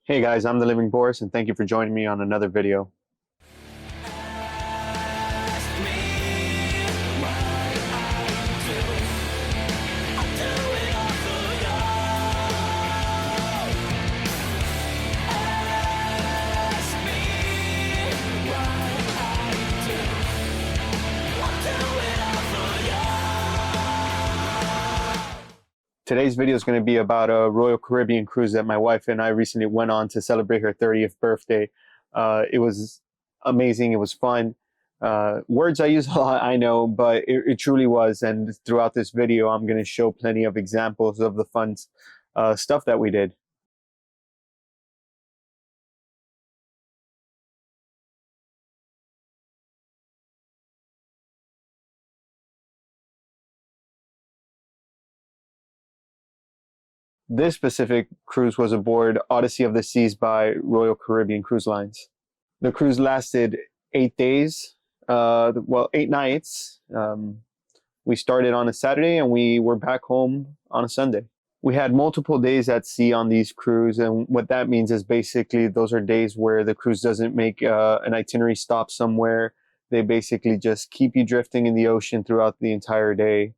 Hey guys, I'm the Living Boris and thank you for joining me on another video. Today's video is going to be about a Royal Caribbean cruise that my wife and I recently went on to celebrate her 30th birthday. It was amazing. It was fun. Words I use a lot, I know, but it truly was. And throughout this video, I'm going to show plenty of examples of the fun stuff that we did. This specific cruise was aboard Odyssey of the Seas by Royal Caribbean Cruise Lines. The cruise lasted 8 days, 8 nights. We started on a Saturday and we were back home on a Sunday. We had multiple days at sea on these cruises, and what that means is basically those are days where the cruise doesn't make an itinerary stop somewhere. They basically just keep you drifting in the ocean throughout the entire day.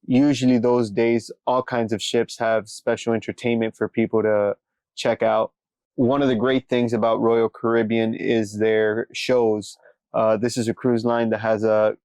Usually those days, all kinds of ships have special entertainment for people to check out. One of the great things about Royal Caribbean is their shows. This is a cruise line that has a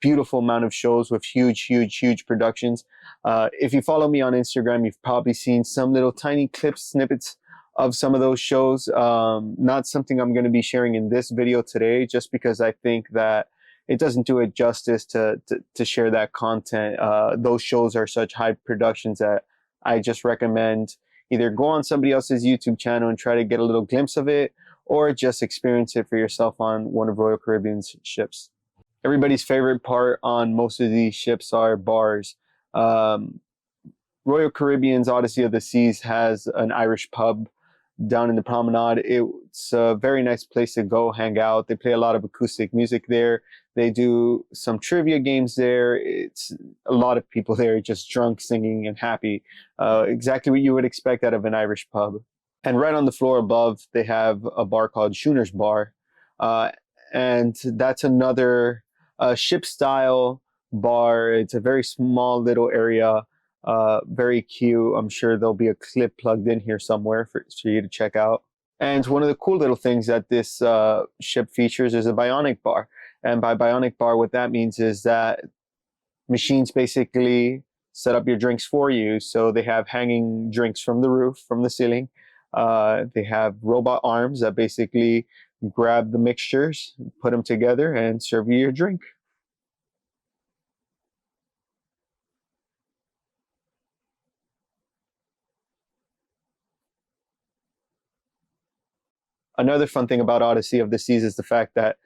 beautiful amount of shows with huge productions. If you follow me on Instagram, you've probably seen some little tiny clips, snippets of some of those shows. Not something I'm going to be sharing in this video today, just because I think that it doesn't do it justice to share that content. Those shows are such high productions that I just recommend either go on somebody else's YouTube channel and try to get a little glimpse of it, or just experience it for yourself on one of Royal Caribbean's ships. Everybody's favorite part on most of these ships are bars. Royal Caribbean's Odyssey of the Seas has an Irish pub down in the promenade. It's a very nice place to go hang out. They play a lot of acoustic music there. They do some trivia games there. It's a lot of people there just drunk, singing, and happy. Exactly what you would expect out of an Irish pub. And right on the floor above, they have a bar called Schooner's Bar. And that's another ship-style bar. It's a very small little area. Very cute. I'm sure there'll be a clip plugged in here somewhere for you to check out. And one of the cool little things that this ship features is a Bionic Bar. And by Bionic Bar, what that means is that machines basically set up your drinks for you. So they have hanging drinks from the roof, from the ceiling. They have robot arms that basically grab the mixtures, put them together, and serve you your drink. Another fun thing about Odyssey of the Seas is the fact that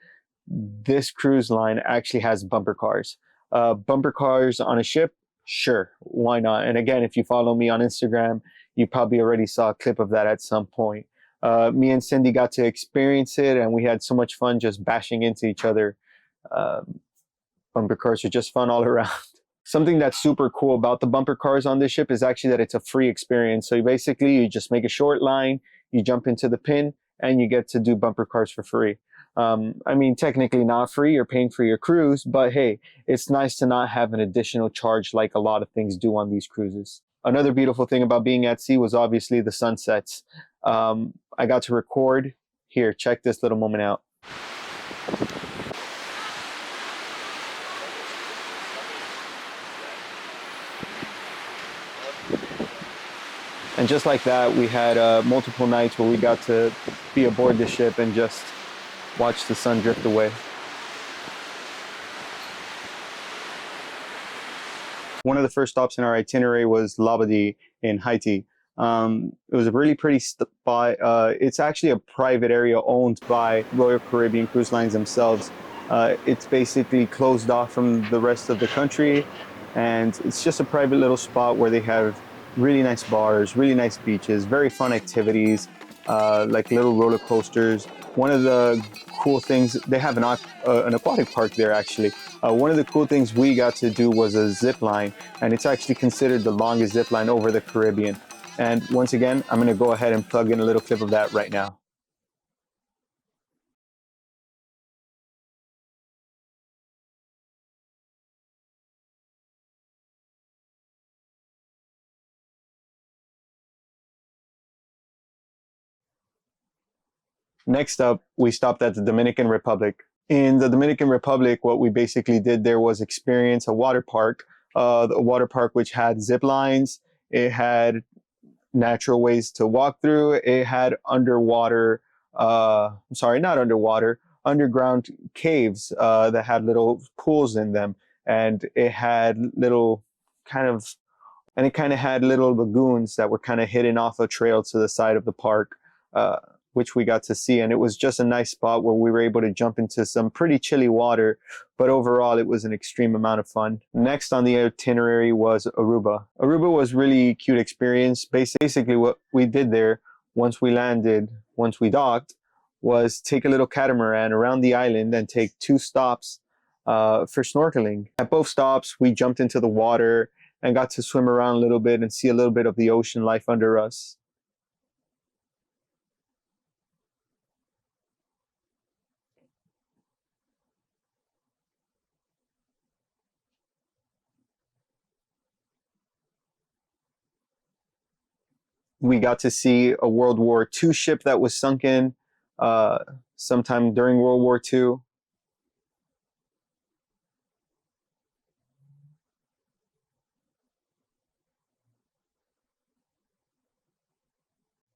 this cruise line actually has bumper cars. Bumper cars on a ship? Sure, why not? And again, if you follow me on Instagram, you probably already saw a clip of that at some point. Me and Cindy got to experience it, and we had so much fun just bashing into each other. Bumper cars are just fun all around. Something that's super cool about the bumper cars on this ship is actually that it's a free experience. So you just make a short line, you jump into the pin, and you get to do bumper cars for free. I mean, technically not free, you're paying for your cruise, but hey, it's nice to not have an additional charge like a lot of things do on these cruises. Another beautiful thing about being at sea was obviously the sunsets. I got to record. Here, check this little moment out. And just like that, we had multiple nights where we got to be aboard the ship and just watch the sun drift away. One of the first stops in our itinerary was Labadi in Haiti. It was a really pretty spot. It's actually a private area owned by Royal Caribbean Cruise Lines themselves. It's basically closed off from the rest of the country, and it's just a private little spot where they have really nice bars, really nice beaches, very fun activities, like little roller coasters. One of the cool things, they have an aquatic park there actually. One of the cool things we got to do was a zip line, and it's actually considered the longest zip line over the Caribbean. And once again, I'm going to go ahead and plug in a little clip of that right now. Next up, we stopped at the Dominican Republic. In the Dominican Republic, what we basically did there was experience a water park, which had zip lines. It had natural ways to walk through. It had underwater, not underwater, underground caves that had little pools in them, and it had little kind of, and it kind of had little lagoons that were kind of hidden off a trail to the side of the park, which we got to see. And it was just a nice spot where we were able to jump into some pretty chilly water, but overall it was an extreme amount of fun. Next on the itinerary was Aruba. Aruba was really cute experience. Basically what we did there once we docked, was take a little catamaran around the island and take 2 stops for snorkeling. At both stops, we jumped into the water and got to swim around a little bit and see a little bit of the ocean life under us. We got to see a World War II ship that was sunken sometime during World War II.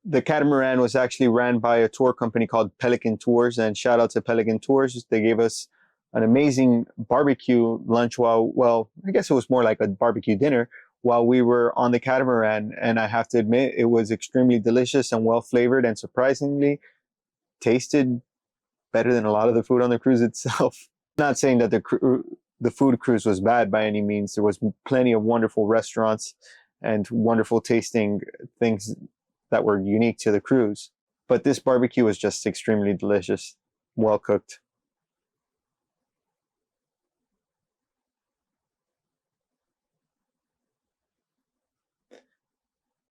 The catamaran was actually ran by a tour company called Pelican Tours, and shout out to Pelican Tours. They gave us an amazing barbecue lunch I guess it was more like a barbecue dinner while we were on the catamaran. And I have to admit, it was extremely delicious and well flavored, and surprisingly tasted better than a lot of the food on the cruise itself. Not saying that the food cruise was bad by any means. There was plenty of wonderful restaurants and wonderful tasting things that were unique to the cruise. But this barbecue was just extremely delicious, well cooked.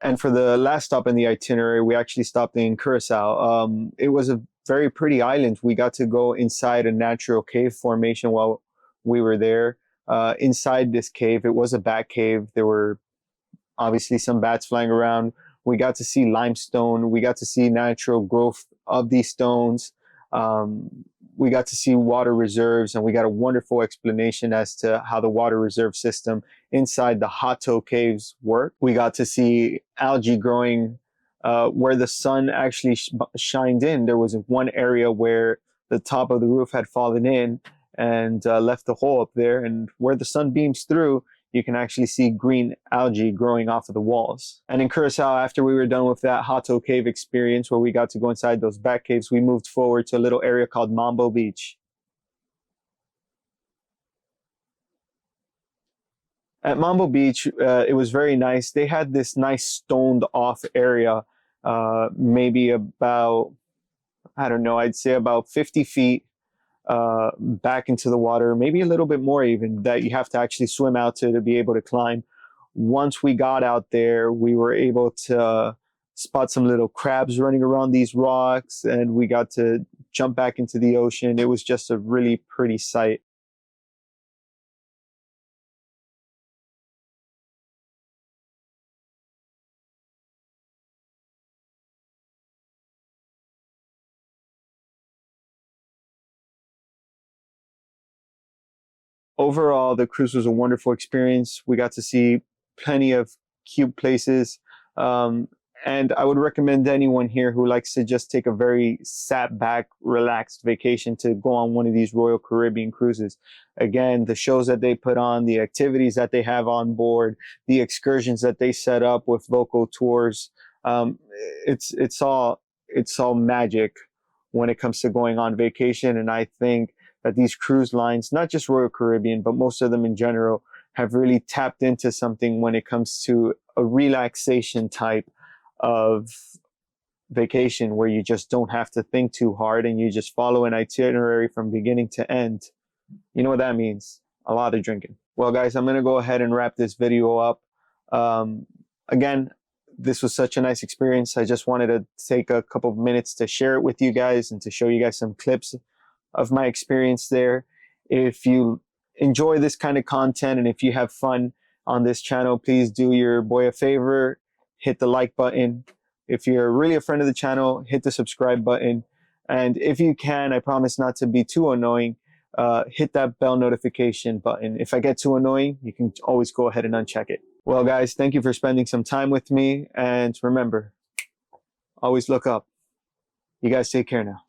And for the last stop in the itinerary, we actually stopped in Curacao. It was a very pretty island. We got to go inside a natural cave formation while we were there. Inside this cave, it was a bat cave. There were obviously some bats flying around. We got to see limestone. We got to see natural growth of these stones. We got to see water reserves, and we got a wonderful explanation as to how the water reserve system inside the Hato caves work. We got to see algae growing where the sun actually shined in. There was one area where the top of the roof had fallen in and left a hole up there, and where the sun beams through, you can actually see green algae growing off of the walls. And in Curacao, after we were done with that Hato cave experience where we got to go inside those bat caves, we moved forward to a little area called Mambo Beach. At Mambo Beach, it was very nice. They had this nice stoned off area, maybe about, I don't know, I'd say about 50 feet back into the water, maybe a little bit more even, that you have to actually swim out to be able to climb. Once we got out there, we were able to spot some little crabs running around these rocks, and we got to jump back into the ocean. It was just a really pretty sight. Overall, the cruise was a wonderful experience. We got to see plenty of cute places. And I would recommend anyone here who likes to just take a very sat back, relaxed vacation to go on one of these Royal Caribbean cruises. Again, the shows that they put on, the activities that they have on board, the excursions that they set up with local tours. It's all magic when it comes to going on vacation. And I think that these cruise lines, not just Royal Caribbean, but most of them in general, have really tapped into something when it comes to a relaxation type of vacation where you just don't have to think too hard and you just follow an itinerary from beginning to end. You know what that means? A lot of drinking. Well, guys, I'm going to go ahead and wrap this video up. Again, this was such a nice experience. I just wanted to take a couple of minutes to share it with you guys and to show you guys some clips of my experience there. If you enjoy this kind of content and if you have fun on this channel, please do your boy a favor, hit the like button. If you're really a friend of the channel, hit the subscribe button. And if you can, I promise not to be too annoying, hit that bell notification button. If I get too annoying, you can always go ahead and uncheck it. Well, guys, thank you for spending some time with me. And remember, always look up. You guys take care now.